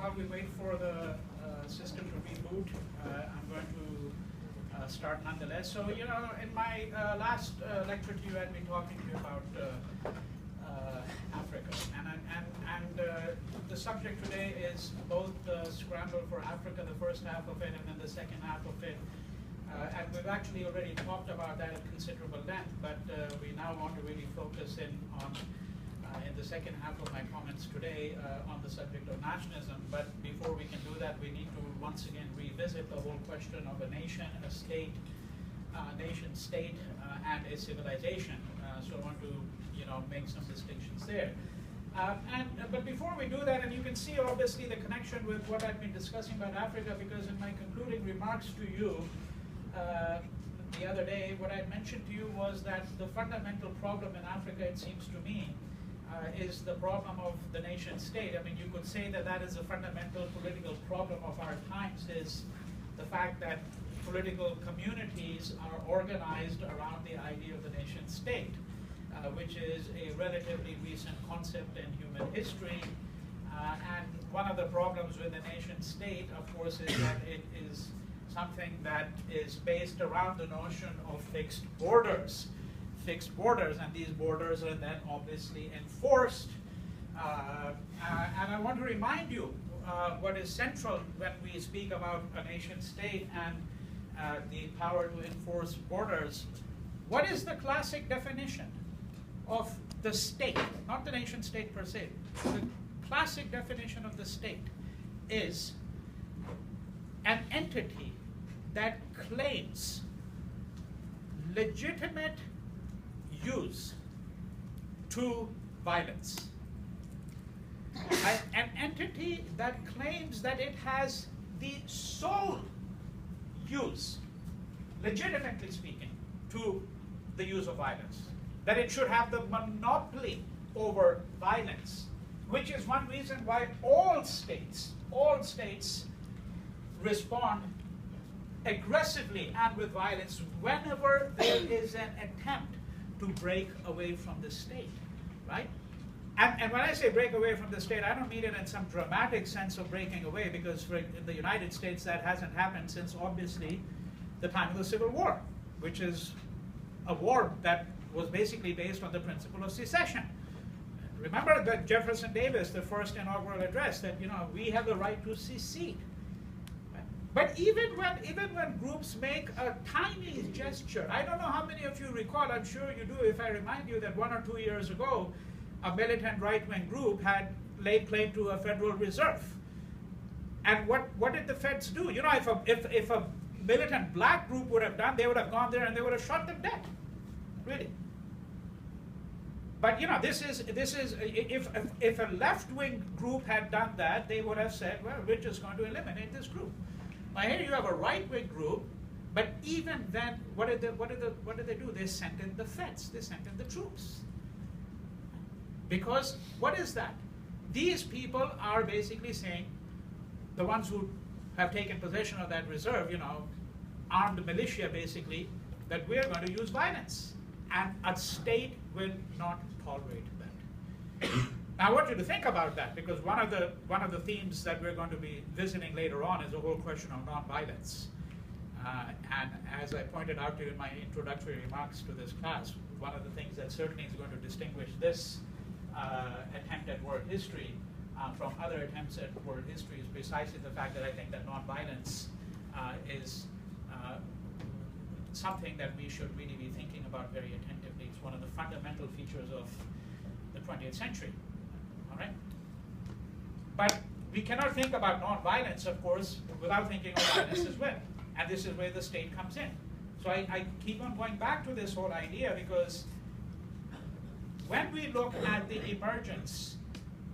while we wait for the system to reboot, I'm going to start nonetheless. So, you know, in my last lecture to you, I'd been talking to you about Africa, and the subject today is both the Scramble for Africa, the first half of it, and then the second half of it. And we've actually already talked about that at considerable length, but we now want to really focus in on, in the second half of my comments today, on the subject of nationalism. But before we can do that, we need to once again revisit the whole question of a nation, a state, nation state, and a civilization. So I want to, you know, make some distinctions there. But before we do that, and you can see obviously the connection with what I've been discussing about Africa, because in my concluding remarks to you the other day, what I mentioned to you was that the fundamental problem in Africa, it seems to me, is the problem of the nation state. I mean, you could say that that is a fundamental political problem of our times, is the fact that political communities are organized around the idea of the nation state, which is a relatively recent concept in human history. And one of the problems with the nation state, of course, is that it is something that is based around the notion of fixed borders. Fixed borders, and these borders are then obviously enforced. And I want to remind you what is central when we speak about a nation state and the power to enforce borders. What is the classic definition of the state? Not the nation state per se. The classic definition of the state is an entity that claims legitimate use to violence. An entity that claims that it has the sole use, legitimately speaking, to the use of violence. That it should have the monopoly over violence, which is one reason why all states respond aggressively and with violence whenever there is an attempt to break away from the state, right? And when I say break away from the state, I don't mean it in some dramatic sense of breaking away, because in the United States that hasn't happened since obviously the time of the Civil War, which is a war that was basically based on the principle of secession. Remember that Jefferson Davis, the first inaugural address, that, you know, we have the right to secede. But even when groups make a tiny gesture, I don't know how many of you recall, I'm sure you do if I remind you that 1 or 2 years ago, a militant right-wing group had laid claim to a Federal Reserve. And what did the feds do? You know, if a militant black group would have done, they would have gone there and they would have shot them dead, really. But you know, this is if a left-wing group had done that, they would have said, well, we're just going to eliminate this group. Now here you have a right-wing group, but even then, what did they do? They sent in the feds. They sent in the troops. Because what is that? These people are basically saying, the ones who have taken possession of that reserve, you know, armed militia basically, that we are going to use violence, and a state will not tolerate that. Now, I want you to think about that, because one of the themes that we're going to be visiting later on is the whole question of nonviolence. And as I pointed out to you in my introductory remarks to this class, one of the things that certainly is going to distinguish this attempt at world history from other attempts at world history is precisely the fact that I think that nonviolence is something that we should really be thinking about very attentively. It's one of the fundamental features of the 20th century. All right? But we cannot think about nonviolence, of course, without thinking of violence as well. And this is where the state comes in. So I keep on going back to this whole idea, because when we look at the emergence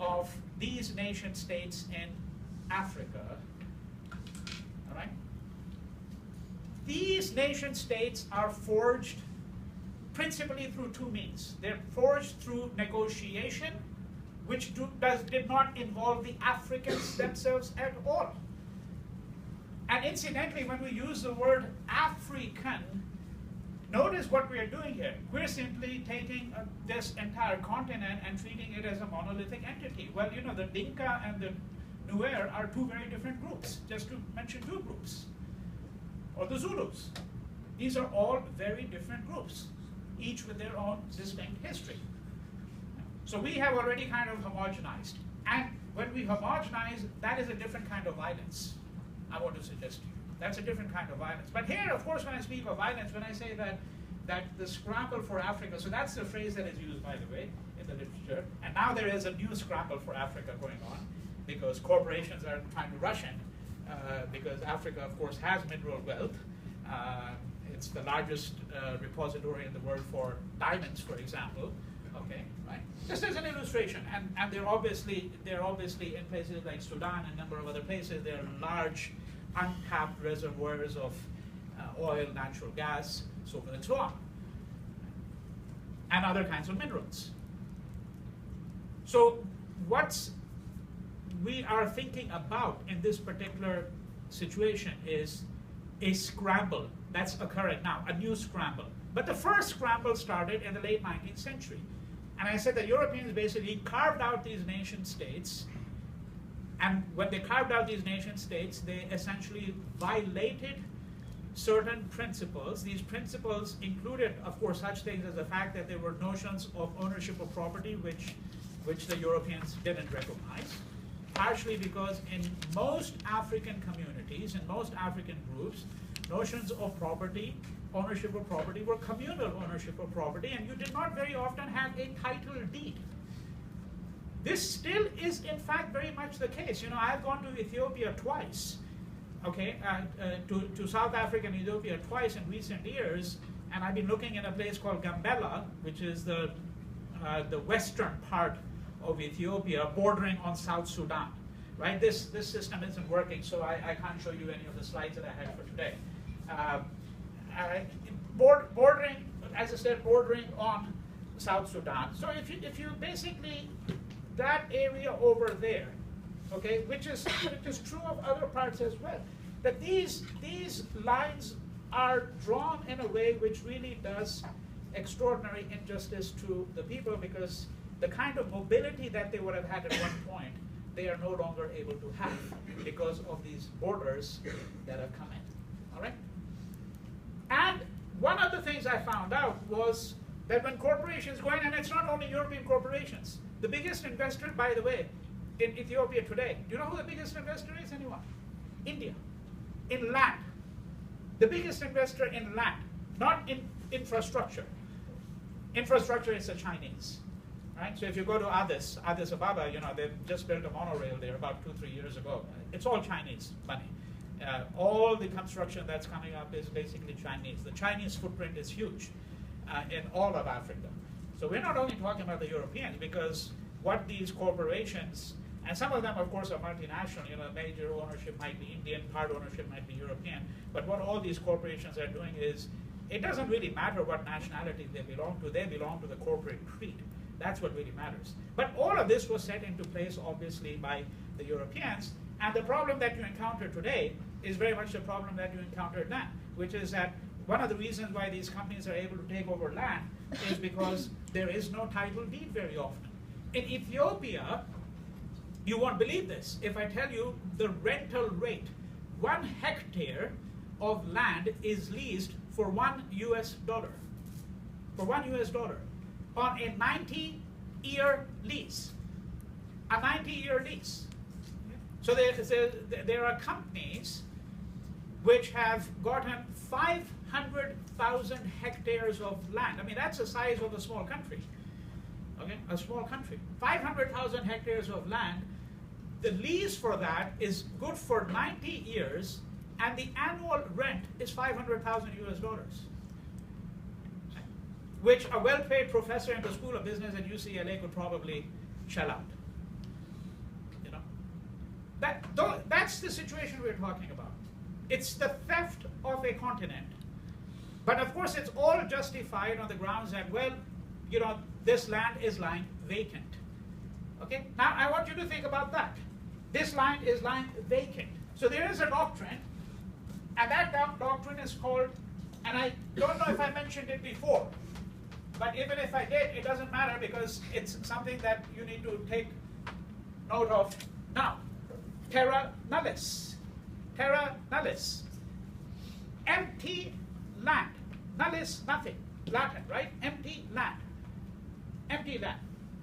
of these nation states in Africa, all right, these nation states are forged principally through two means. They're forged through negotiation, which did not involve the Africans themselves at all. And incidentally, when we use the word African, notice what we are doing here. We're simply taking this entire continent and treating it as a monolithic entity. Well, you know, the Dinka and the Nuer are two very different groups, just to mention two groups. Or the Zulus. These are all very different groups, each with their own distinct history. So we have already kind of homogenized. And when we homogenize, that is a different kind of violence, I want to suggest to you. That's a different kind of violence. But here, of course, when I speak of violence, when I say that the scramble for Africa, so that's the phrase that is used, by the way, in the literature. And now there is a new scramble for Africa going on, because corporations are trying to rush in, because Africa, of course, has mineral wealth. It's the largest repository in the world for diamonds, for example. Okay, right? Just as an illustration, and they're obviously in places like Sudan and a number of other places. There are large untapped reservoirs of oil, natural gas, so forth and so on, and other kinds of minerals. So what we are thinking about in this particular situation is a scramble that's occurring now, a new scramble. But the first scramble started in the late 19th century. And I said the Europeans basically carved out these nation states, and when they carved out these nation states, they essentially violated certain principles. These principles included, of course, such things as the fact that there were notions of ownership of property which the Europeans didn't recognize, partially because in most African communities, in most African groups, notions of property, ownership of property, were communal ownership of property, and you did not very often have a title deed. This still is, in fact, very much the case. You know, I've gone to Ethiopia twice, okay, to South Africa and Ethiopia twice in recent years, and I've been looking at a place called Gambela, which is the western part of Ethiopia, bordering on South Sudan. Right? This system isn't working, so I can't show you any of the slides that I had for today. Bordering, as I said, bordering on South Sudan. So if you basically, that area over there, okay, which is true of other parts as well, that these lines are drawn in a way which really does extraordinary injustice to the people, because the kind of mobility that they would have had at one point, they are no longer able to have because of these borders that have come in. All right? And one of the things I found out was that when corporations go in, and it's not only European corporations, the biggest investor, by the way, in Ethiopia today, do you know who the biggest investor is? Anyone? India. In land. The biggest investor in land, not in infrastructure. Infrastructure is the Chinese. Right? So if you go to Addis Ababa, you know, they've just built a monorail there about 2-3 years ago. It's all Chinese money. All the construction that's coming up is basically Chinese. The Chinese footprint is huge in all of Africa. So we're not only talking about the Europeans, because what these corporations, and some of them, of course, are multinational. You know, major ownership might be Indian, part ownership might be European. But what all these corporations are doing is, it doesn't really matter what nationality they belong to. They belong to the corporate creed. That's what really matters. But all of this was set into place, obviously, by the Europeans. And the problem that you encounter today is very much the problem that you encountered then, which is that one of the reasons why these companies are able to take over land is because there is no title deed very often. In Ethiopia, you won't believe this if I tell you the rental rate. 1 hectare of land is leased for $1 US. For $1 US. On a 90-year lease. A 90-year lease. So there are companies which have gotten 500,000 hectares of land. I mean, that's the size of a small country. Okay, a small country. 500,000 hectares of land. The lease for that is good for 90 years, and the annual rent is $500,000 US. Which a well-paid professor in the School of Business at UCLA could probably shell out. You know, that's the situation we're talking about. It's the theft of a continent, but of course it's all justified on the grounds that, well, you know, this land is lying vacant. Okay. Now I want you to think about that. This land is lying vacant. So there is a doctrine, and that doctrine is called, and I don't know if I mentioned it before. But even if I did, it doesn't matter, because it's something that you need to take note of now. Terra Nullius. Terra Nullius. Empty land. Nullius, nothing. Latin, right? Empty land. Empty land.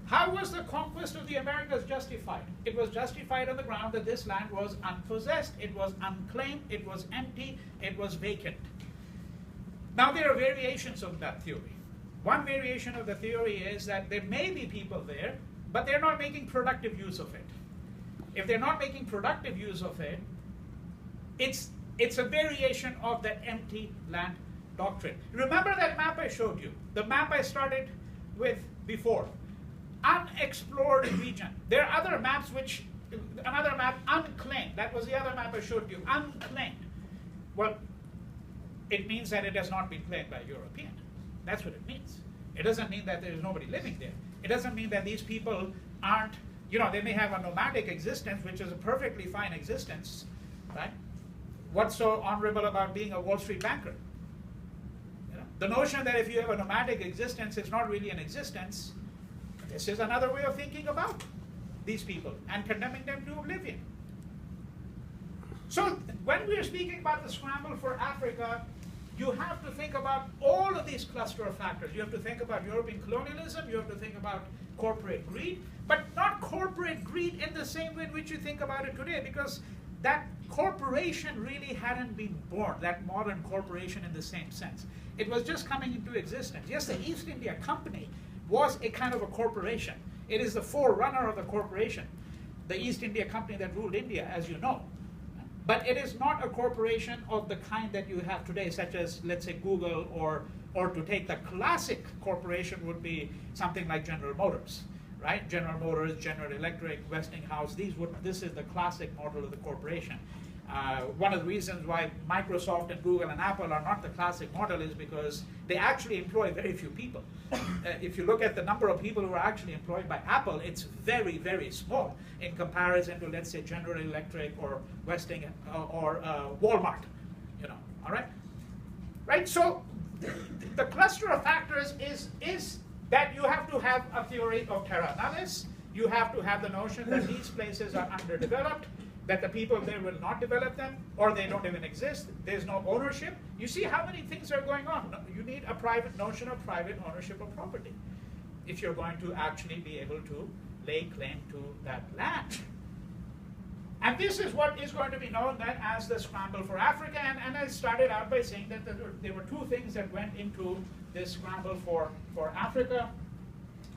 How was the conquest of the Americas justified? It was justified on the ground that this land was unpossessed, it was unclaimed, it was empty, it was vacant. Now there are variations of that theory. One variation of the theory is that there may be people there, but they're not making productive use of it. If they're not making productive use of it, it's a variation of the empty land doctrine. Remember that map I showed you? The map I started with before. Unexplored region. There are other maps which, another map, unclaimed. That was the other map I showed you, unclaimed. Well, it means that it has not been claimed by European. That's what it means. It doesn't mean that there is nobody living there. It doesn't mean that these people aren't, they may have a nomadic existence, which is a perfectly fine existence, right? What's so honorable about being a Wall Street banker? The notion that if you have a nomadic existence, it's not really an existence, this is another way of thinking about these people and condemning them to oblivion. So when we're speaking about the scramble for Africa, you have to think about all of these cluster of factors. You have to think about European colonialism, you have to think about corporate greed, but not corporate greed in the same way in which you think about it today, because that corporation really hadn't been born, that modern corporation in the same sense. It was just coming into existence. Yes, the East India Company was a kind of a corporation. It is the forerunner of the corporation, the East India Company that ruled India, as you know. But it is not a corporation of the kind that you have today, such as, let's say, Google, or to take the classic corporation would be something like General Motors, right? General Motors, General Electric, Westinghouse, this is the classic model of the corporation. One of the reasons why Microsoft and Google and Apple are not the classic model is because they actually employ very few people. If you look at the number of people who are actually employed by Apple, it's very, very small in comparison to, let's say, General Electric or Westinghouse or Walmart. All right? Right. So the cluster of factors is that you have to have a theory of terra nullius. You have to have the notion that these places are underdeveloped, that the people there will not develop them, or they don't even exist. There's no ownership. You see how many things are going on. You need a private notion of private ownership of property if you're going to actually be able to lay claim to that land. And this is what is going to be known then as the scramble for Africa. And I started out by saying that there were two things that went into this scramble for Africa.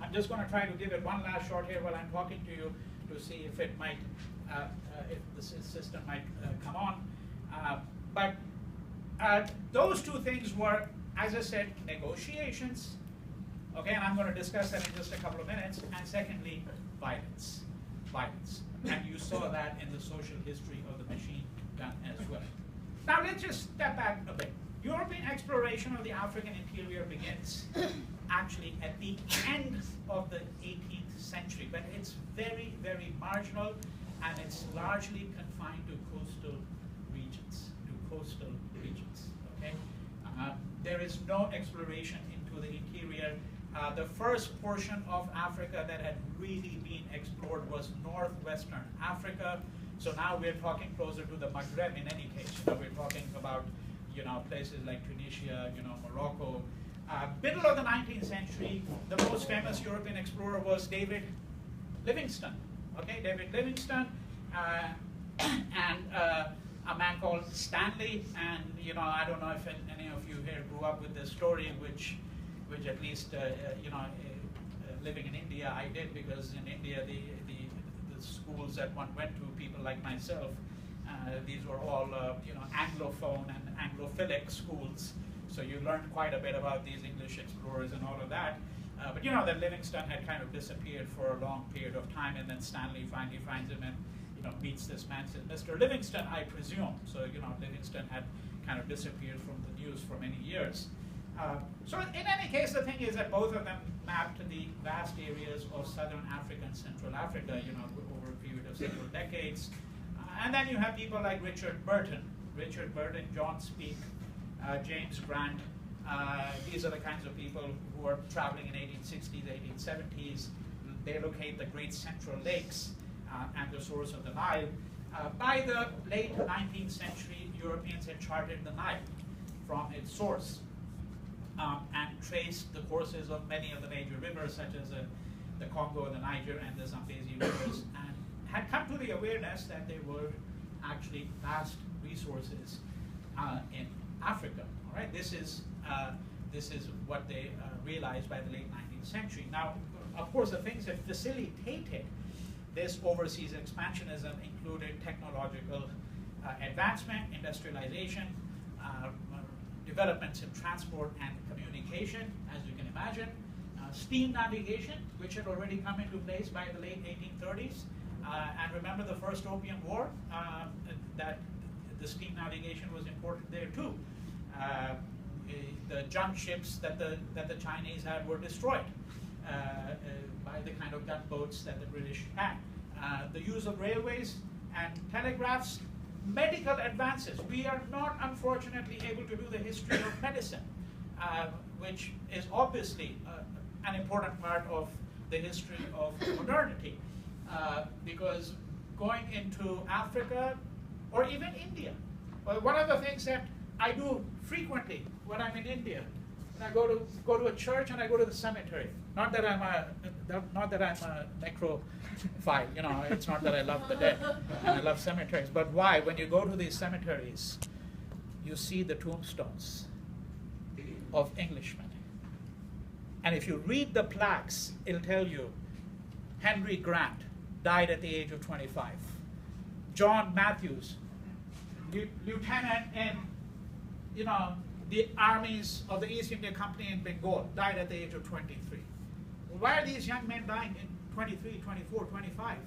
I'm just going to try to give it one last shot here while I'm talking to you to see if it might, if the system might come on. But those two things were, as I said, negotiations. Okay, and I'm going to discuss that in just a couple of minutes. And secondly, violence. Violence. And you saw that in the social history of the machine gun as well. Now let's just step back a bit. European exploration of the African interior begins actually at the end of the 18th century, but it's very, very marginal, and it's largely confined to coastal regions. Okay, there is no exploration into the interior. The first portion of Africa that had really been explored was northwestern Africa. So now we're talking closer to the Maghreb in any case. We're talking about places like Tunisia, Morocco. Middle of the 19th century, the most famous European explorer was David Livingstone. Okay, David Livingstone, and a man called Stanley. And I don't know if any of you here grew up with this story, which at least living in India, I did, because in India the schools that one went to, people like myself, these were all Anglophone and Anglophilic schools. So you learned quite a bit about these English explorers and all of that. But that Livingstone had kind of disappeared for a long period of time, and then Stanley finally finds him and meets this man, says, "Mr. Livingstone, I presume." So Livingstone had kind of disappeared from the news for many years. So in any case, the thing is that both of them mapped the vast areas of southern Africa and Central Africa, over a period of several decades. And then you have people like Richard Burton, John Speake, James Grant. These are the kinds of people who are traveling in 1860s, 1870s. They locate the great central lakes and the source of the Nile. By the late 19th century, Europeans had charted the Nile from its source and traced the courses of many of the major rivers, such as the Congo, the Niger, and the Zambezi rivers, and had come to the awareness that there were actually vast resources in Africa. All right, this is what they realized by the late 19th century. Now, of course, the things that facilitated this overseas expansionism included technological advancement, industrialization, developments in transport and communication, as you can imagine, steam navigation, which had already come into place by the late 1830s. And remember the first Opium War, that the steam navigation was important there too. The junk ships that the Chinese had were destroyed by the kind of gunboats that the British had. The use of railways and telegraphs, medical advances. We are not, unfortunately, able to do the history of medicine, which is obviously an important part of the history of modernity. Because going into Africa or even India, one of the things that I do frequently when I'm in India, when I go to a church and I go to the cemetery. Not that I'm a necrophile, you know. It's not that I love the dead and I love cemeteries, but why? When you go to these cemeteries, you see the tombstones of Englishmen, and if you read the plaques, it'll tell you Henry Grant died at the age of 25. John Matthews, lieutenant in, you know, the armies of the East India Company in Bengal, died at the age of 23. Why are these young men dying in 23, 24, 25,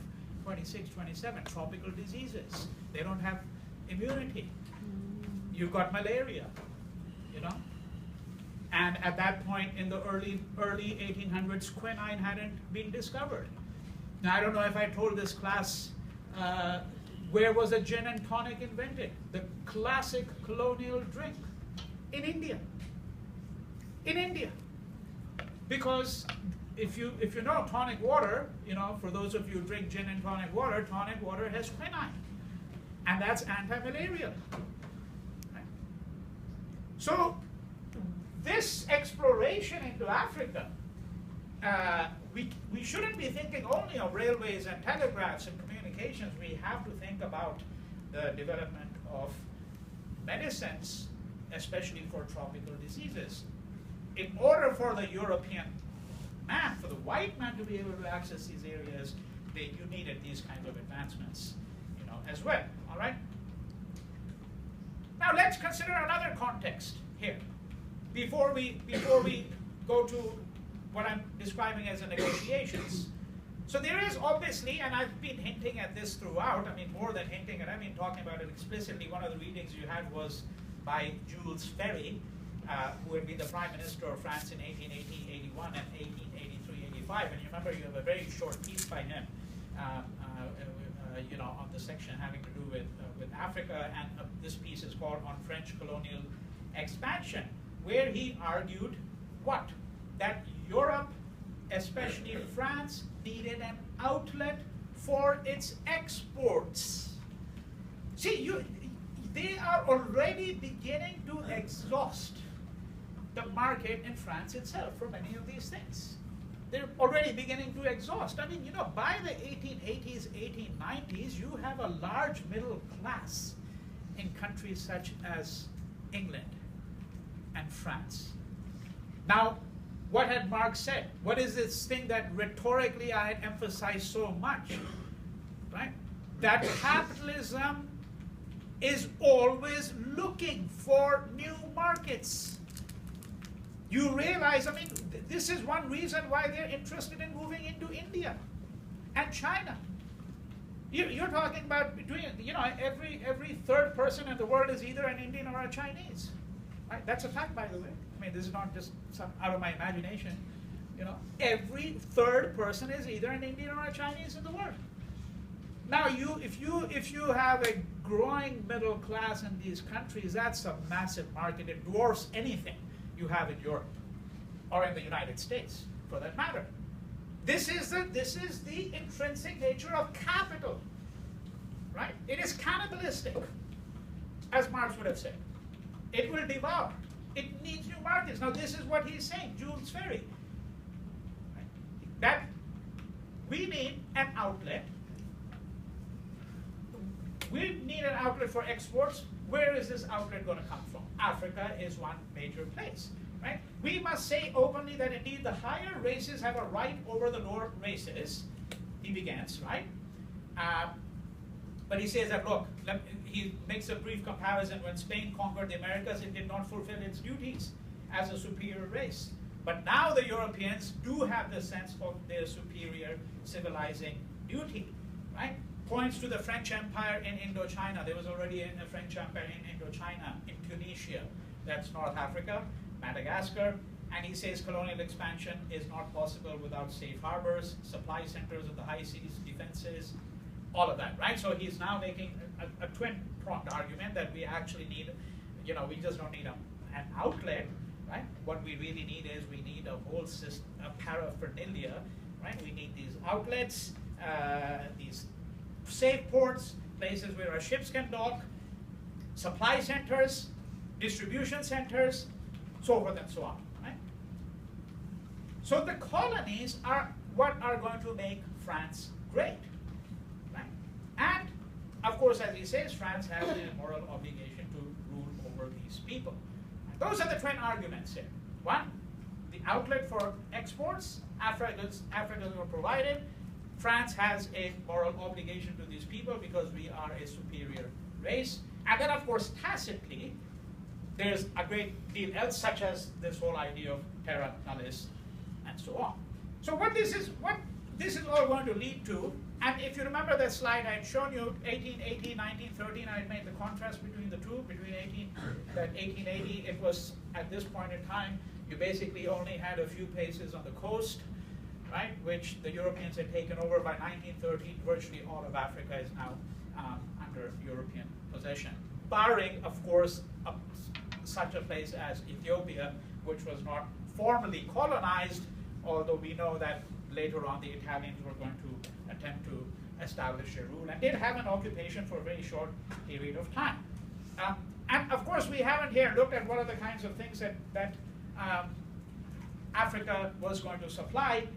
26, 27? Tropical diseases. They don't have immunity. You've got malaria, you know? And at that point in the early 1800s, quinine hadn't been discovered. Now, I don't know if I told this class, where was a gin and tonic invented? The classic colonial drink. In India. In India. Because if you know tonic water, you know, for those of you who drink gin and tonic water has quinine. And that's anti-malarial. Right? So this exploration into Africa, we shouldn't be thinking only of railways and telegraphs and communications. We have to think about the development of medicines, especially for tropical diseases. In order for the European man, for the white man to be able to access these areas, you needed these kinds of advancements, you know, as well. All right. Now let's consider another context here, before we go to what I'm describing as the negotiations. So there is obviously, and I've been hinting at this throughout. I mean, more than hinting, and I've been talking about it explicitly. One of the readings you had was by Jules Ferry, who had been the Prime Minister of France in 1880, 81, and 1883, 85. And you remember you have a very short piece by him, you know, on the section having to do with Africa. And this piece is called On French Colonial Expansion, where he argued what? That Europe, especially France, needed an outlet for its exports. See, they are already beginning to exhaust the market in France itself for many of these things. They're already beginning to exhaust. I mean, you know, by the 1880s, 1890s, you have a large middle class in countries such as England and France. Now, what had Marx said? What is this thing that rhetorically I had emphasized so much? Right? That capitalism is always looking for new markets. You realize, I mean, this is one reason why they're interested in moving into India and China. You're talking about doing, you know, every third person in the world is either an Indian or a Chinese. Right? That's a fact, by the way. I mean, this is not just some out of my imagination. You know, every third person is either an Indian or a Chinese in the world. Now, if you have a growing middle class in these countries, that's a massive market. It dwarfs anything you have in Europe or in the United States, for that matter. This is the intrinsic nature of capital, right? It is cannibalistic, as Marx would have said. It will devour. It needs new markets. Now, this is what he's saying, Jules Ferry, right? That we need an outlet. We need an outlet for exports. Where is this outlet going to come from? Africa is one major place, right? We must say openly that indeed the higher races have a right over the lower races, he begins, right? But he says that, look, he makes a brief comparison. When Spain conquered the Americas, it did not fulfill its duties as a superior race. But now the Europeans do have the sense of their superior civilizing duty, right? Points to the French Empire in Indochina. There was already a French Empire in Indochina, in Tunisia, that's North Africa, Madagascar, and he says colonial expansion is not possible without safe harbors, supply centers of the high seas, defenses, all of that, right? So he's now making a twin-pronged argument that we actually need, we just don't need an outlet, right? What we really need is we need a whole system, a paraphernalia, right? We need these outlets, these safe ports, places where our ships can dock, supply centers, distribution centers, so forth and so on, right? So the colonies are what are going to make France great, right? And of course, as he says, France has a moral obligation to rule over these people. And those are the twin arguments here. One, the outlet for exports, Africans were provided. France has a moral obligation to these people because we are a superior race. And then, of course, tacitly, there's a great deal else, such as this whole idea of Terra, Nullius, and so on. So what this is all going to lead to, and if you remember that slide I had shown you, 1880, 1913, I had made the contrast between the two, that 1880, it was, at this point in time, you basically only had a few places on the coast, right, which the Europeans had taken over. By 1913, virtually all of Africa is now under European possession, barring, of course, such a place as Ethiopia, which was not formally colonized, although we know that later on the Italians were going to attempt to establish a rule, and did have an occupation for a very short period of time. And of course, we haven't here looked at what are the kinds of things that Africa was going to supply.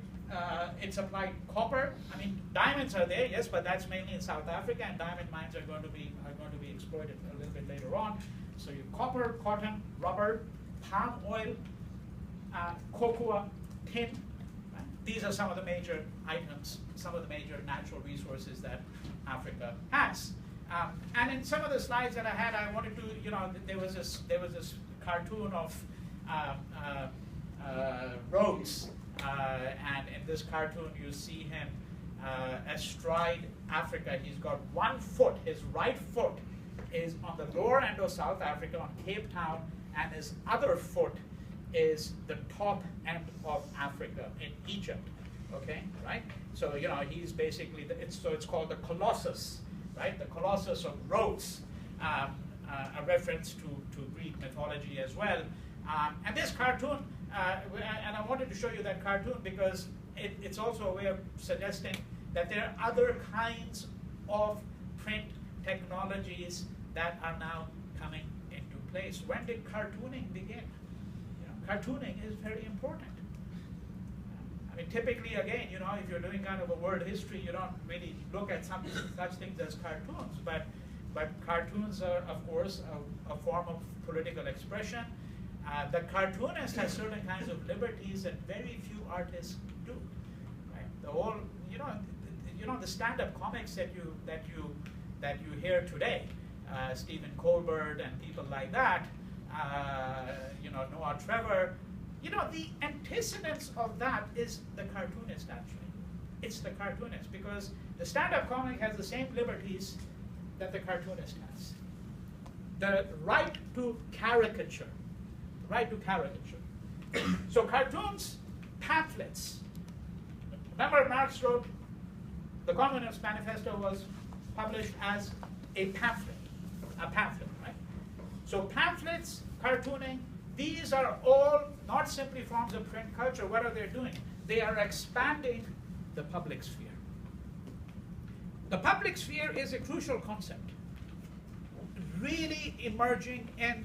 It supplied copper. I mean, diamonds are there, yes, but that's mainly in South Africa, and diamond mines are going to be exploited a little bit later on. So you copper, cotton, rubber, palm oil, cocoa, tin. Right? These are some of the major items, some of the major natural resources that Africa has. And in some of the slides that I had, I wanted to, there was this cartoon of Rhodes. And in this cartoon, you see him astride Africa. He's got one foot, his right foot is on the lower end of South Africa, on Cape Town, and his other foot is the top end of Africa in Egypt. Okay, right? So he's basically it's called the Colossus, right? The Colossus of Rhodes, a reference to Greek mythology as well. And this cartoon. And I wanted to show you that cartoon because it's also a way of suggesting that there are other kinds of print technologies that are now coming into place. When did cartooning begin? Cartooning is very important. I mean, typically, again, if you're doing kind of a world history, you don't really look at such things as cartoons. But cartoons are, of course, a form of political expression. The cartoonist has certain kinds of liberties that very few artists do. Right? The whole, the stand-up comics that you hear today, Stephen Colbert and people like that, Noah Trevor, the antecedents of that is the cartoonist actually. It's the cartoonist because the stand-up comic has the same liberties that the cartoonist has. The right to caricature. Right to caricature. So cartoons, pamphlets. Remember Marx wrote, the Communist Manifesto was published as a pamphlet, right? So pamphlets, cartooning, these are all not simply forms of print culture. What are they doing? They are expanding the public sphere. The public sphere is a crucial concept, really emerging in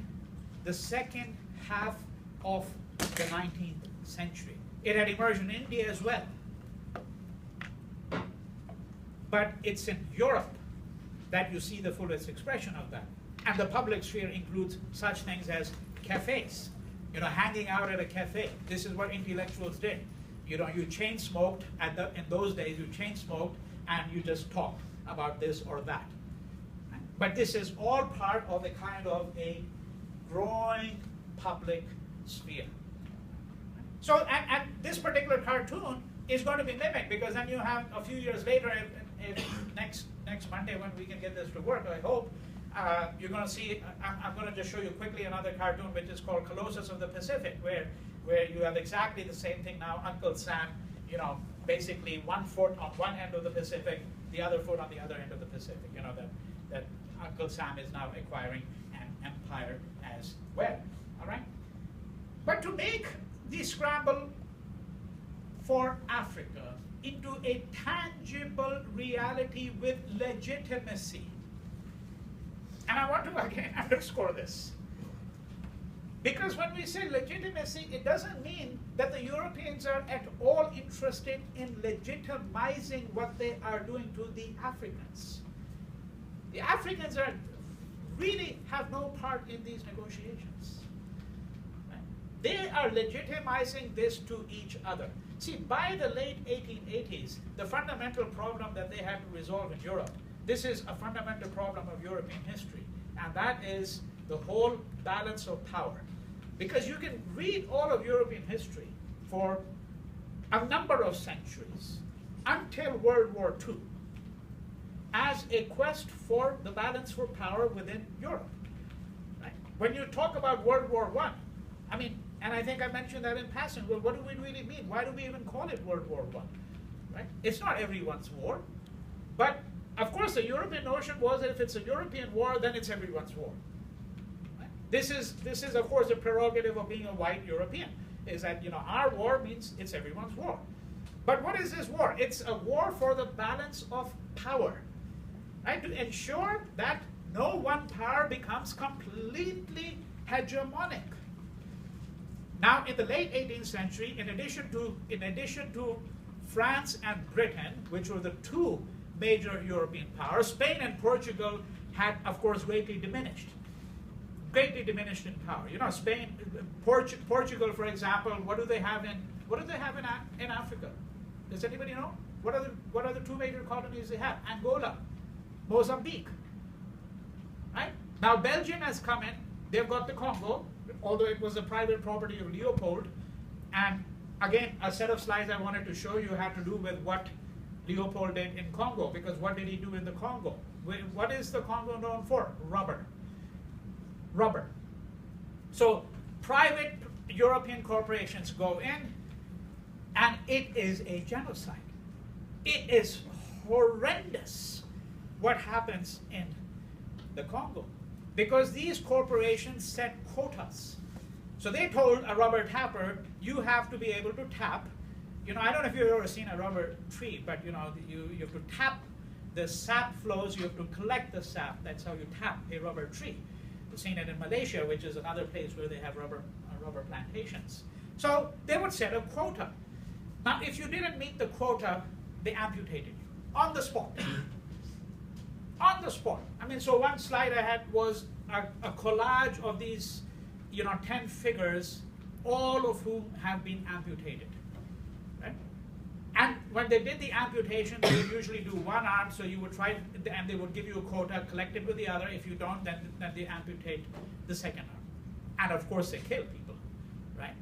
the second half of the 19th century. It had emerged in India as well. But it's in Europe that you see the fullest expression of that. And the public sphere includes such things as cafes, hanging out at a cafe. This is what intellectuals did. You chain smoked, in those days you chain smoked and you just talked about this or that. But this is all part of a kind of a growing public sphere. So, and this particular cartoon is going to be mimicked, because then you have a few years later, next Monday when we can get this to work, I hope, you're going to see, I'm going to just show you quickly another cartoon which is called Colossus of the Pacific, where you have exactly the same thing now, Uncle Sam, basically 1 foot on one end of the Pacific, the other foot on the other end of the Pacific, that Uncle Sam is now acquiring an empire as well, all right? But to make the scramble for Africa into a tangible reality with legitimacy, and I want to again underscore this, because when we say legitimacy, it doesn't mean that the Europeans are at all interested in legitimizing what they are doing to the Africans. The Africans really have no part in these negotiations. Right? They are legitimizing this to each other. See, by the late 1880s, the fundamental problem that they had to resolve in Europe, this is a fundamental problem of European history, and that is the whole balance of power. Because you can read all of European history for a number of centuries, until World War II, as a quest for the balance for power within Europe. Right? When you talk about World War I, and I think I mentioned that in passing, well, what do we really mean? Why do we even call it World War I? Right? It's not everyone's war. But, of course, the European notion was that if it's a European war, then it's everyone's war. Right? This is, of course, the prerogative of being a white European, is that, our war means it's everyone's war. But what is this war? It's a war for the balance of power. Right, to ensure that no one power becomes completely hegemonic. Now, in the late 18th century, in addition to France and Britain, which were the two major European powers, Spain and Portugal had, of course, greatly diminished in power. Portugal, for example, what do they have in Africa? Does anybody know? What are the two major colonies they have? Angola, Mozambique, right? Now Belgium has come in, they've got the Congo, although it was the private property of Leopold, and again, a set of slides I wanted to show you had to do with what Leopold did in Congo, because what did he do in the Congo? What is the Congo known for? Rubber. So private European corporations go in, and it is a genocide. It is horrendous what happens in the Congo, because these corporations set quotas. So they told a rubber tapper, you have to be able to tap. I don't know if you've ever seen a rubber tree, but you have to tap the sap flows, you have to collect the sap. That's how you tap a rubber tree. We've seen it in Malaysia, which is another place where they have rubber plantations. So they would set a quota. Now, if you didn't meet the quota, they amputated you on the spot. On the spot. So one slide I had was a collage of these, 10 figures, all of whom have been amputated. Right? And when they did the amputation, they would usually do one arm, so you would try, and they would give you a quota, collect it with the other. If you don't, then they amputate the second arm. And of course, they kill people, right?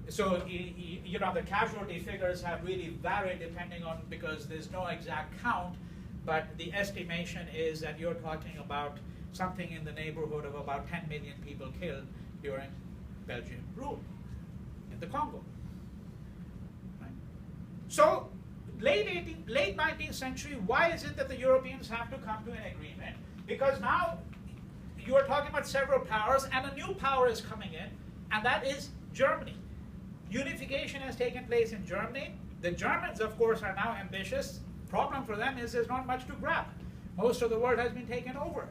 So, the casualty figures have really varied depending on, because there's no exact count, but the estimation is that you're talking about something in the neighborhood of about 10 million people killed during Belgian rule in the Congo. Right? So, late 19th century, why is it that the Europeans have to come to an agreement? Because now you are talking about several powers, and a new power is coming in, and that is Germany. Unification has taken place in Germany. The Germans, of course, are now ambitious. problem for them is there's not much to grab. Most of the world has been taken over.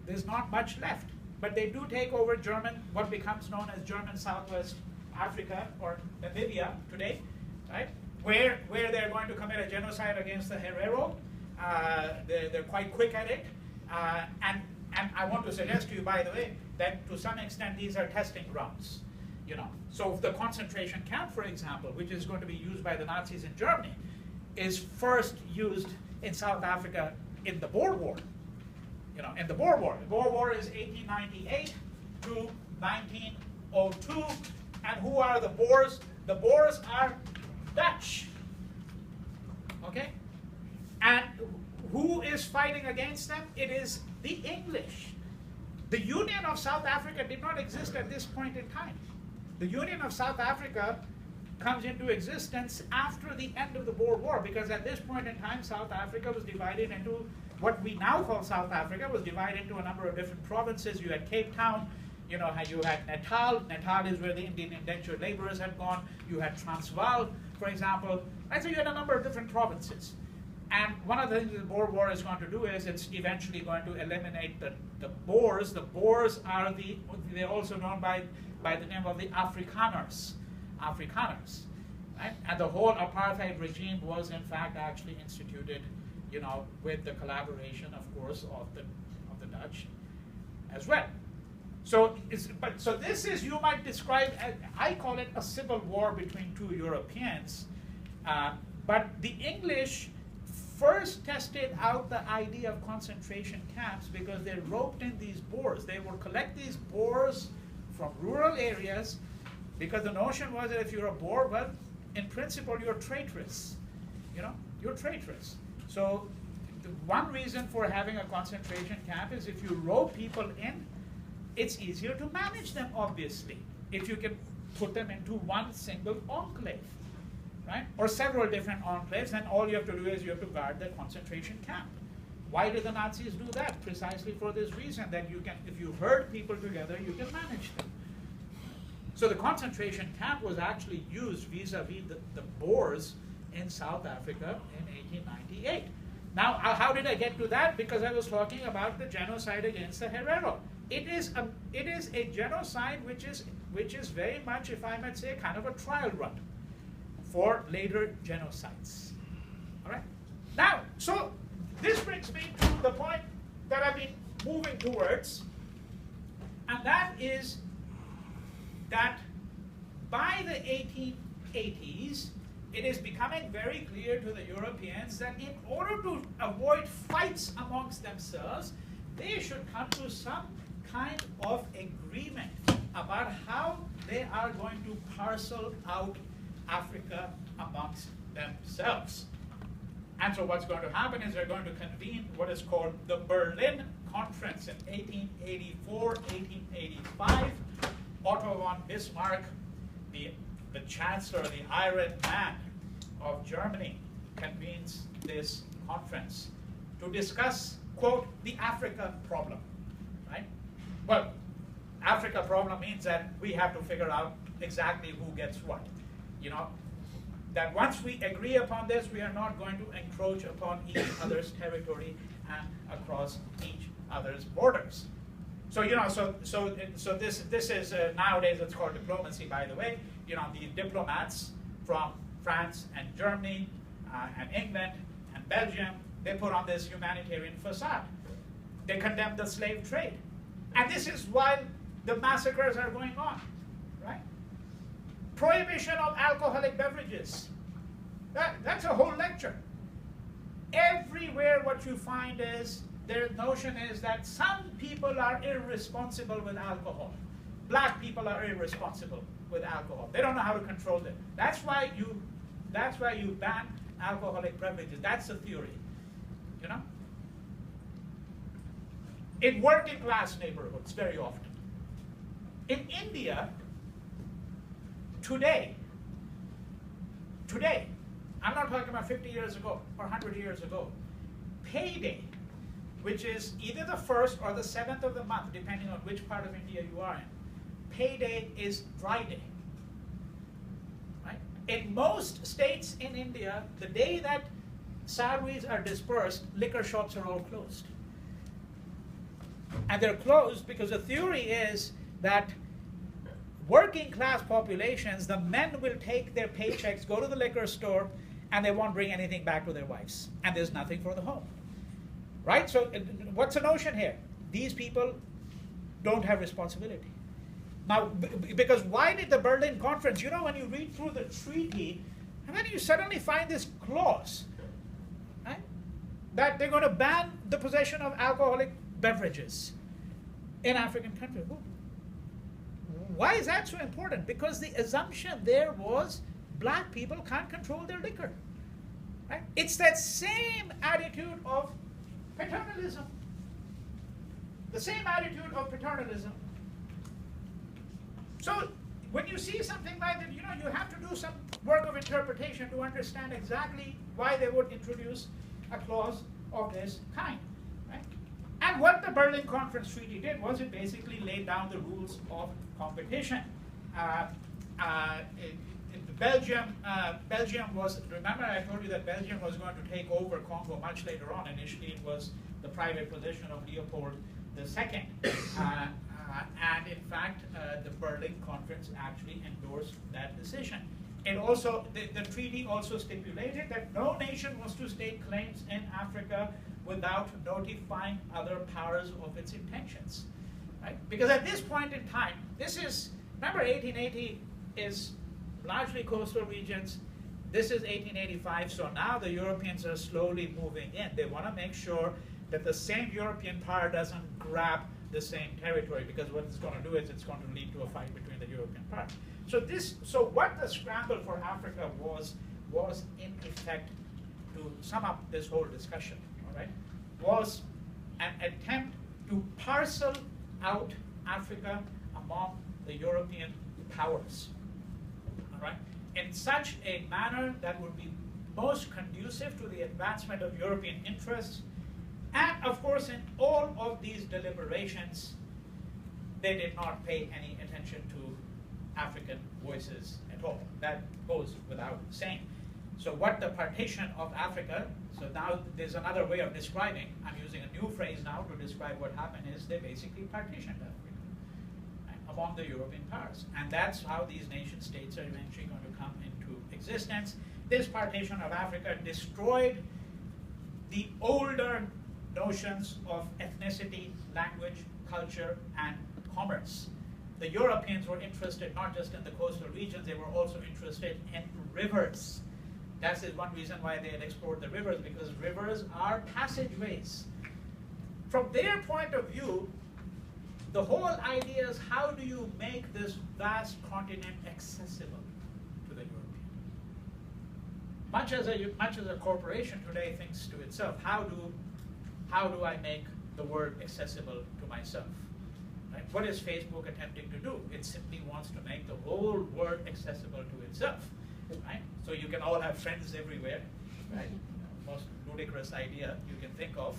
There's not much left. But they do take over German, what becomes known as German Southwest Africa, or Namibia today, right? Where they're going to commit a genocide against the Herero. They're quite quick at it. And I want to suggest to you, by the way, that to some extent these are testing grounds. So if the concentration camp, for example, which is going to be used by the Nazis in Germany, is first used in South Africa in the Boer War. In the Boer War. The Boer War is 1898 to 1902. And who are the Boers? The Boers are Dutch. Okay? And who is fighting against them? It is the English. The Union of South Africa did not exist at this point in time. The Union of South Africa comes into existence after the end of the Boer War, because at this point in time, South Africa was divided into what we now call South Africa, was divided into a number of different provinces. You had Cape Town, you had Natal. Natal is where the Indian indentured laborers had gone. You had Transvaal, for example. And so you had a number of different provinces. And one of the things the Boer War is going to do is it's eventually going to eliminate the Boers. The Boers are they're also known by the name of the Afrikaners. Afrikaners, right? And the whole apartheid regime was in fact actually instituted, with the collaboration, of course, of the Dutch as well. So this is, you might describe, I call it a civil war between two Europeans, but the English first tested out the idea of concentration camps because they roped in these Boers. They would collect these Boers from rural areas, because the notion was that if you're a Boer, well, in principle, you're traitorous. You're traitorous. So the one reason for having a concentration camp is if you rope people in, it's easier to manage them, obviously, if you can put them into one single enclave, right? Or several different enclaves, then all you have to do is you have to guard the concentration camp. Why did the Nazis do that? Precisely for this reason, that you can, if you herd people together, you can manage them. So the concentration camp was actually used vis-a-vis the Boers in South Africa in 1898. Now, how did I get to that? Because I was talking about the genocide against the Herero. It is a genocide which is very much, if I might say, kind of a trial run for later genocides. All right. Now, so this brings me to the point that I've been moving towards, and that is that by the 1880s, it is becoming very clear to the Europeans that in order to avoid fights amongst themselves, they should come to some kind of agreement about how they are going to parcel out Africa amongst themselves. And so what's going to happen is they're going to convene what is called the Berlin Conference in 1884, 1885. Otto von Bismarck, the Chancellor, the Iron Man of Germany, convenes this conference to discuss, quote, the Africa problem, right? Well, Africa problem means that we have to figure out exactly who gets what. That once we agree upon this, we are not going to encroach upon each other's territory and across each other's borders. So this is nowadays it's called diplomacy, by the way. The diplomats from France and Germany and England and Belgium, they put on this humanitarian facade. They condemn the slave trade, and this is why the massacres are going on, right? Prohibition of alcoholic beverages. That's a whole lecture. Everywhere what you find is their notion is that some people are irresponsible with alcohol. Black people are irresponsible with alcohol. They don't know how to control them. That's why you ban alcoholic beverages. That's the theory. In working class neighborhoods, very often. In India, today, I'm not talking about 50 years ago or 100 years ago, payday, which is either the 1st or the 7th of the month, depending on which part of India you are in. Payday is dry day. Right? In most states in India, the day that salaries are dispersed, liquor shops are all closed. And they're closed because the theory is that working class populations, the men will take their paychecks, go to the liquor store, and they won't bring anything back to their wives. And there's nothing for the home. Right? So what's the notion here? These people don't have responsibility. Now, because why did the Berlin Conference, you know, when you read through the treaty, and then you suddenly find this clause, right, that they're going to ban the possession of alcoholic beverages in African countries. Why is that so important? Because the assumption there was black people can't control their liquor. Right? It's that same attitude of paternalism. The same attitude of paternalism. So when you see something like that, you know, you have to do some work of interpretation to understand exactly why they would introduce a clause of this kind. Right? And what the Berlin Conference Treaty did was it basically laid down the rules of competition. Belgium was, remember I told you that Belgium was going to take over Congo much later on. Initially it was the private possession of Leopold II. And in fact, the Berlin Conference actually endorsed that decision. It also, the treaty also stipulated that no nation was to stake claims in Africa without notifying other powers of its intentions. Right? Because at this point in time, this is, remember 1880 is largely coastal regions. This is 1885, so now the Europeans are slowly moving in. They want to make sure that the same European power doesn't grab the same territory, because what it's going to do is it's going to lead to a fight between the European powers. So what the Scramble for Africa was in effect, to sum up this whole discussion, all right, was an attempt to parcel out Africa among the European powers, all right, in such a manner that would be most conducive to the advancement of European interests. And of course, in all of these deliberations, they did not pay any attention to African voices at all. That goes without saying. So what the partition of Africa, so now there's another way of describing, I'm using a new phrase now to describe what happened, is they basically partitioned Africa, right, among the European powers. And that's how these nation states are eventually going to come into existence. This partition of Africa destroyed the older notions of ethnicity, language, culture, and commerce. The Europeans were interested not just in the coastal regions, they were also interested in rivers. That is one reason why they had explored the rivers, because rivers are passageways. From their point of view, the whole idea is how do you make this vast continent accessible to the European? Much as a corporation today thinks to itself, how do I make the word accessible to myself? Right? What is Facebook attempting to do? It simply wants to make the whole world accessible to itself. Right? So you can all have friends everywhere. Right? Most ludicrous idea you can think of.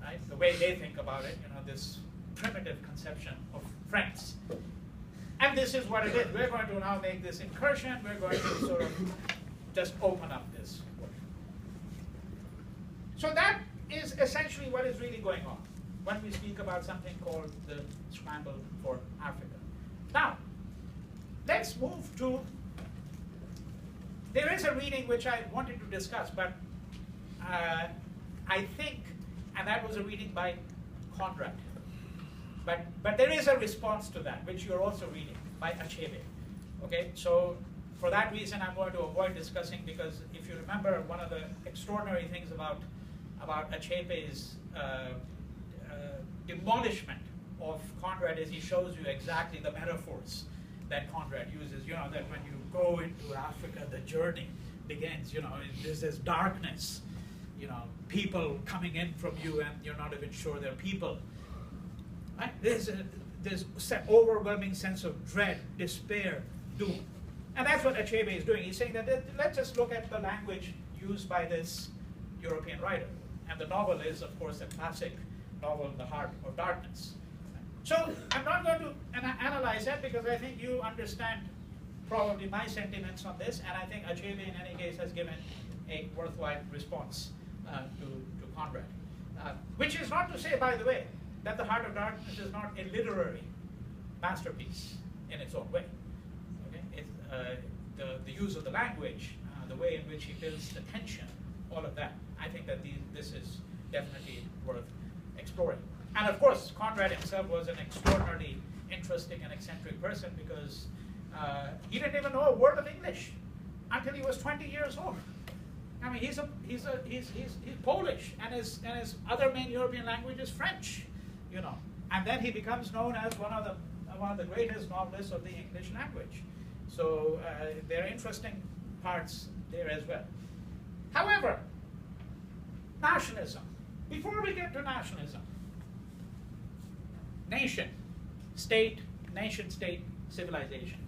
Right? The way they think about it, this primitive conception of friends. And this is what it is. We're going to now make this incursion. We're going to sort of just open up this world. So that is essentially what is really going on when we speak about something called the Scramble for Africa. Now, let's move to, there is a reading which I wanted to discuss, but I think, and that was a reading by Conrad, but there is a response to that, which you're also reading, by Achebe. Okay, so for that reason I'm going to avoid discussing, because if you remember, one of the extraordinary things about Achebe's demolishment of Conrad is he shows you exactly the metaphors that Conrad uses. That when you go into Africa, the journey begins. There's this darkness. People coming in from you, and you're not even sure they're people. Right? There's an overwhelming sense of dread, despair, doom, and that's what Achebe is doing. He's saying that let's just look at the language used by this European writer. And the novel is, of course, a classic novel, The Heart of Darkness. So I'm not going to analyze that, because I think you understand probably my sentiments on this, and I think Achebe in any case has given a worthwhile response to Conrad. Which is not to say, by the way, that The Heart of Darkness is not a literary masterpiece in its own way. Okay? The use of the language, the way in which he builds the tension, all of that, I think that this is definitely worth exploring. And of course, Conrad himself was an extraordinarily interesting and eccentric person because he didn't even know a word of English until he was 20 years old. I mean, he's Polish, and his other main European language is French, you know. And then he becomes known as one of the greatest novelists of the English language. So there are interesting parts there as well. However, nationalism. Before we get to nationalism, nation, state, nation-state civilization.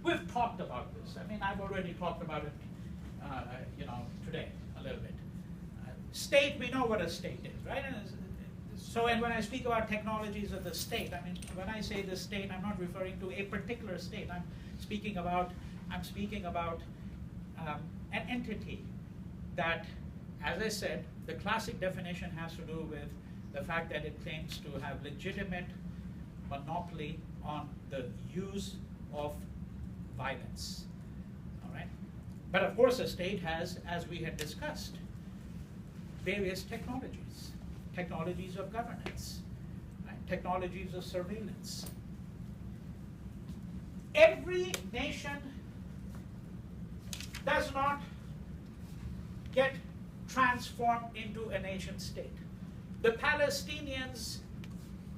We've talked about this. I mean, I've already talked about it, you know, today a little bit. State, we know what a state is, right? And when I speak about technologies of the state, I mean, when I say the state, I'm not referring to a particular state. I'm speaking about an entity that, as I said, the classic definition has to do with the fact that it claims to have legitimate monopoly on the use of violence. All right? But of course, a state has, as we had discussed, various technologies. Technologies of governance, right? Technologies of surveillance. Every nation does not get transformed into a nation state. The Palestinians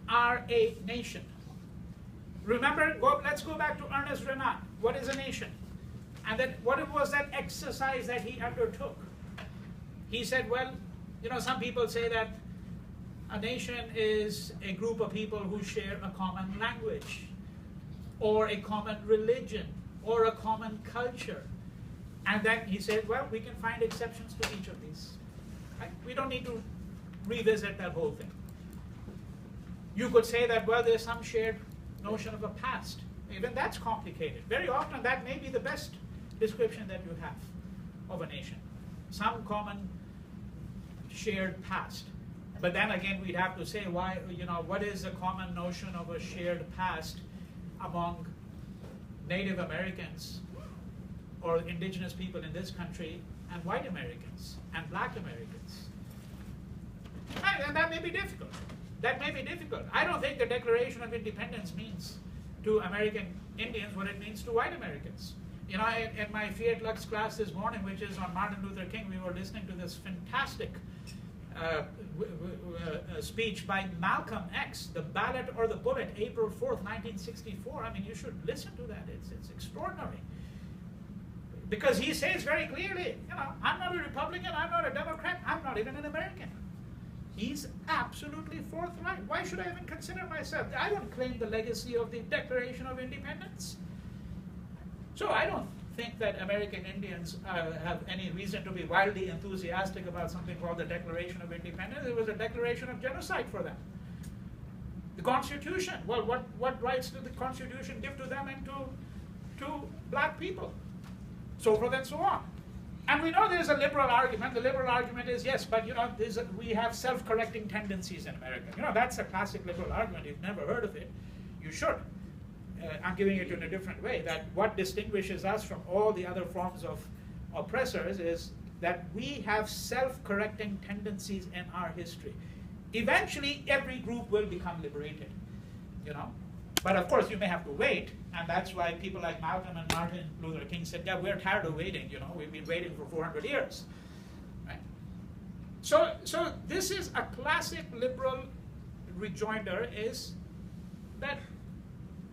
are a nation. Remember, let's go back to Ernest Renan. What is a nation? And then what was that exercise that he undertook? He said, well, you know, some people say that a nation is a group of people who share a common language, or a common religion, or a common culture. And then he said, well, we can find exceptions to each of these. Right? We don't need to revisit that whole thing. You could say that, well, there's some shared notion of a past. Even that's complicated. Very often that may be the best description that you have of a nation. Some common shared past. But then again, we'd have to say, why, you know, what is the common notion of a shared past among Native Americans or indigenous people in this country and white Americans and black Americans? And that may be difficult. That may be difficult. I don't think the Declaration of Independence means to American Indians what it means to white Americans. You know, in my Fiat Lux class this morning, which is on Martin Luther King, we were listening to this fantastic speech by Malcolm X, The Ballot or the Bullet, April 4th, 1964. I mean, you should listen to that. It's extraordinary. Because he says very clearly, you know, I'm not a Republican, I'm not a Democrat, I'm not even an American. He's absolutely forthright. Why should I even consider myself? I don't claim the legacy of the Declaration of Independence. So I don't think that American Indians have any reason to be wildly enthusiastic about something called the Declaration of Independence. It was a declaration of genocide for them. The Constitution, well, what rights did the Constitution give to them and to black people? So forth and so on. And we know there's a liberal argument. The liberal argument is, yes, but you know, we have self-correcting tendencies in America. You know, that's a classic liberal argument. If you've never heard of it, you should. I'm giving it in a different way, that what distinguishes us from all the other forms of oppressors is that we have self-correcting tendencies in our history. Eventually, every group will become liberated, you know. But of course, you may have to wait, and that's why people like Malcolm and Martin Luther King said, yeah, we're tired of waiting, you know, we've been waiting for 400 years, right? So this is a classic liberal rejoinder, is that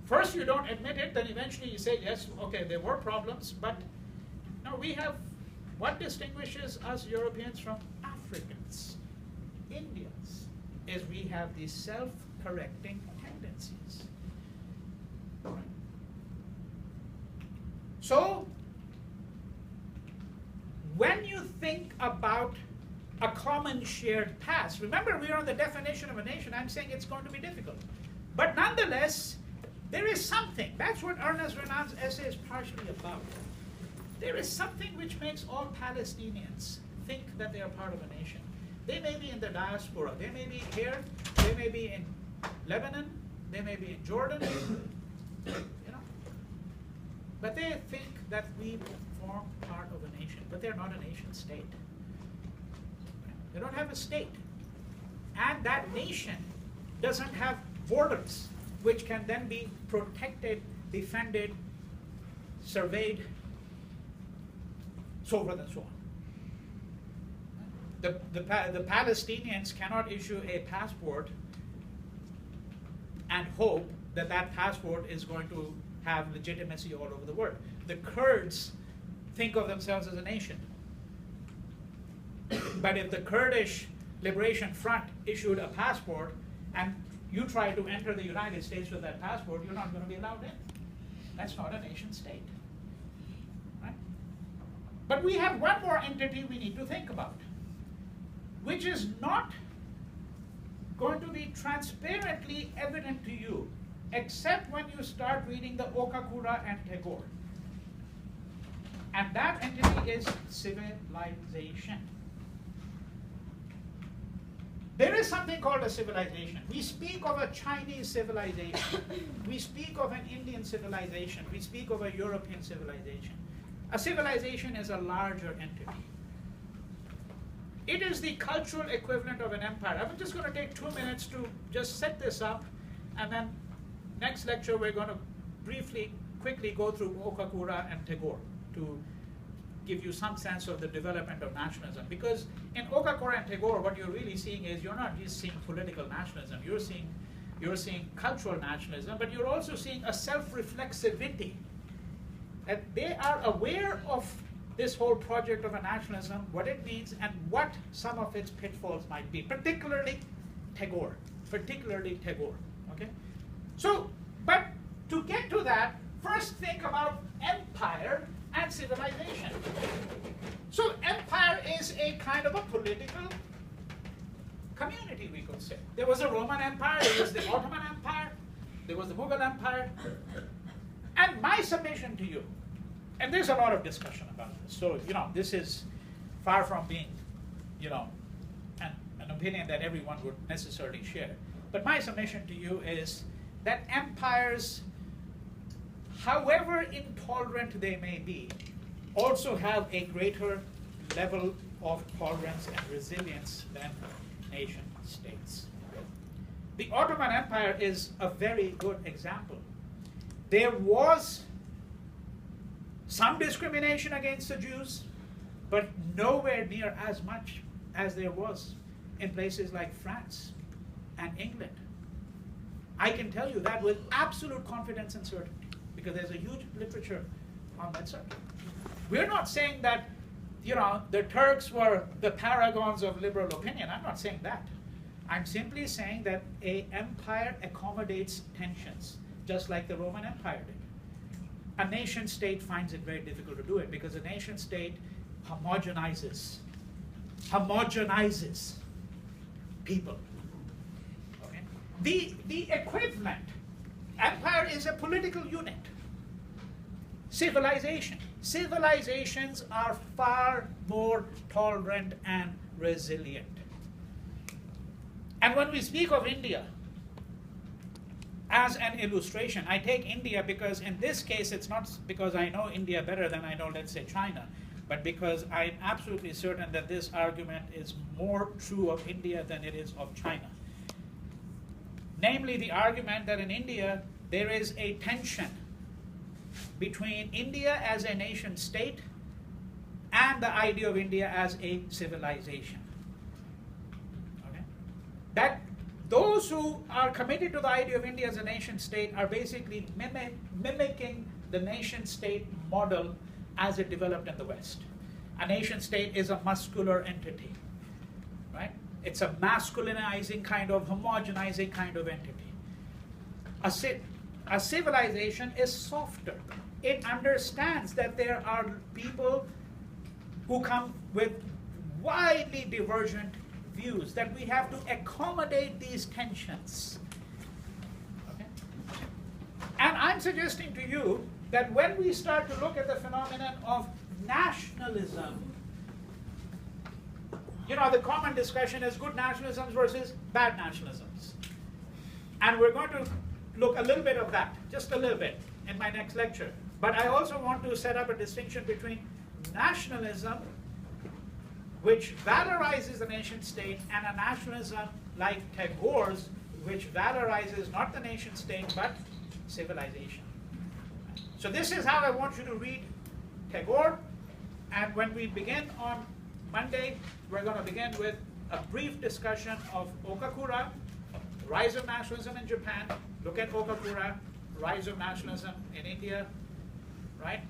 first you don't admit it, then eventually you say, yes, okay, there were problems, but no, we have, what distinguishes us Europeans from Africans, Indians, is we have these self-correcting tendencies. So, when you think about a common shared past, remember we are on the definition of a nation, I'm saying it's going to be difficult. But nonetheless, there is something, that's what Ernest Renan's essay is partially about. There is something which makes all Palestinians think that they are part of a nation. They may be in the diaspora. They may be here. They may be in Lebanon. They may be in Jordan. But they think that we form part of a nation, but they're not a nation state. They don't have a state. And that nation doesn't have borders, which can then be protected, defended, surveyed, so forth and so on. The Palestinians cannot issue a passport and hope that that passport is going to have legitimacy all over the world. The Kurds think of themselves as a nation. But if the Kurdish Liberation Front issued a passport and you try to enter the United States with that passport, you're not going to be allowed in. That's not a nation state. Right? But we have one more entity we need to think about, which is not going to be transparently evident to you except when you start reading the Okakura and Tagore. And that entity is civilization. There is something called a civilization. We speak of a Chinese civilization. We speak of an Indian civilization. We speak of a European civilization. A civilization is a larger entity. It is the cultural equivalent of an empire. I'm just going to take 2 minutes to just set this up, and then next lecture we're going to quickly go through Okakura and Tagore to give you some sense of the development of nationalism. Because in Okakura and Tagore, what you're really seeing is you're not just seeing political nationalism, you're seeing cultural nationalism, but you're also seeing a self-reflexivity. That they are aware of this whole project of a nationalism, what it means, and what some of its pitfalls might be, particularly Tagore. Okay? So, but to get to that, first think about empire and civilization. So empire is a kind of a political community, we could say. There was a Roman Empire, there was the Ottoman Empire, there was the Mughal Empire. And my submission to you, and there's a lot of discussion about this, so this is far from being an opinion that everyone would necessarily share. But my submission to you is that empires, however intolerant they may be, also have a greater level of tolerance and resilience than nation states. The Ottoman Empire is a very good example. There was some discrimination against the Jews, but nowhere near as much as there was in places like France and England. I can tell you that with absolute confidence and certainty, because there's a huge literature on that subject. We're not saying that, the Turks were the paragons of liberal opinion. I'm not saying that. I'm simply saying that an empire accommodates tensions, just like the Roman Empire did. A nation state finds it very difficult to do it because a nation state homogenizes people. Okay? The equivalent, empire is a political unit. Civilizations are far more tolerant and resilient. And when we speak of India as an illustration, I take India because in this case it's not because I know India better than I know, let's say, China, but because I'm absolutely certain that this argument is more true of India than it is of China. Namely, the argument that in India there is a tension between India as a nation state and the idea of India as a civilization. Okay? That those who are committed to the idea of India as a nation state are basically mimicking the nation state model as it developed in the West. A nation state is a muscular entity, right? It's a masculinizing kind of, homogenizing kind of entity. A civilization is softer. It understands that there are people who come with widely divergent views, that we have to accommodate these tensions. Okay? And I'm suggesting to you that when we start to look at the phenomenon of nationalism, the common discussion is good nationalisms versus bad nationalisms. And we're going to look a little bit of that, just a little bit, in my next lecture. But I also want to set up a distinction between nationalism, which valorizes the nation state, and a nationalism like Tagore's, which valorizes not the nation state, but civilization. So this is how I want you to read Tagore. And when we begin on Monday, we're going to begin with a brief discussion of Okakura, rise of nationalism in Japan. Look at Okakura, rise of nationalism in India, right?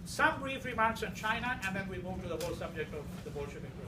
Some brief remarks on China, and then we move to the whole subject of the Bolshevik Revolution.